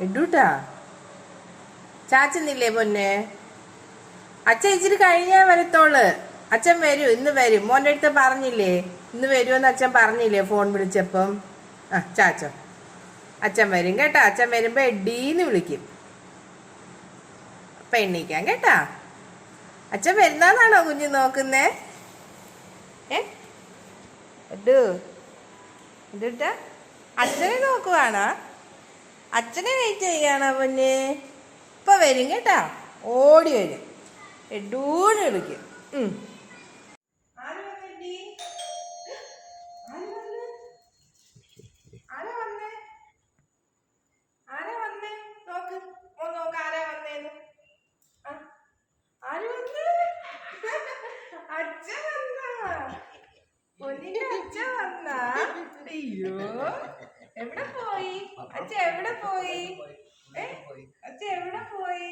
ഇടൂട്ടാ ചാച്ചുന്നില്ലേ പൊന്നെ? അച്ഛൻ ഇച്ചിരി കഴിഞ്ഞാ വരത്തോള്. അച്ഛൻ വരും, ഇന്ന് വരും. മോൻ്റെ അടുത്ത് പറഞ്ഞില്ലേ ഇന്ന് വരുമെന്ന് അച്ഛൻ പറഞ്ഞില്ലേ ഫോൺ വിളിച്ചപ്പം? ആ ചാച്ചോ, അച്ഛൻ വരും കേട്ടാ. അച്ഛൻ വരുമ്പോ എഡീന്ന് വിളിക്കും. അപ്പൊ എണ്ണീക്കാം കേട്ടാ. അച്ഛൻ വരുന്നാന്നാണോ കുഞ്ഞ് നോക്കുന്നേ? ഇട്ടാ അച്ഛനെ നോക്കുവാണോ? അച്ഛനെ വെയിറ്റ് ചെയ്യാണോ പൊന്നെ? ഇപ്പൊ വരും കേട്ടാ, ഓടി വരും, എഡൂന്ന് വിളിക്കും. അയ്യോ, എവിടെ പോയി അച്ഛ? എവിടെ പോയി? അച്ഛ എവിടെ പോയി?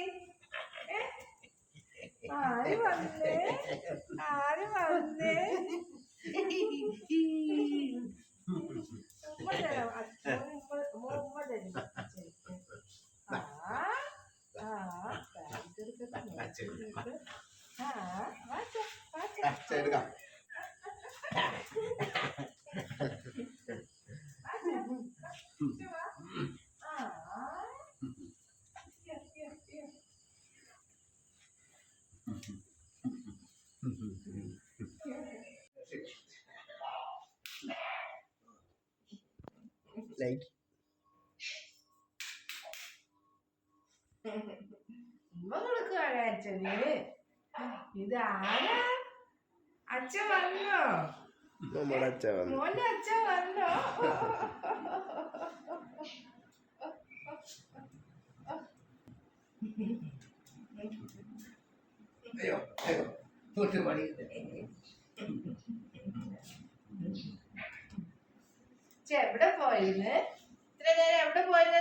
ആര് വന്നേ? ആര് വന്നേ? Like അച്ഛന് ഇത് ആരാ? അച്ഛൻ വന്നോ? മോന്റെ അച്ഛൻ വന്നോ? എവിടെ പോയിന്ന്? ഇത്ര നേരം എവിടെ പോയത്?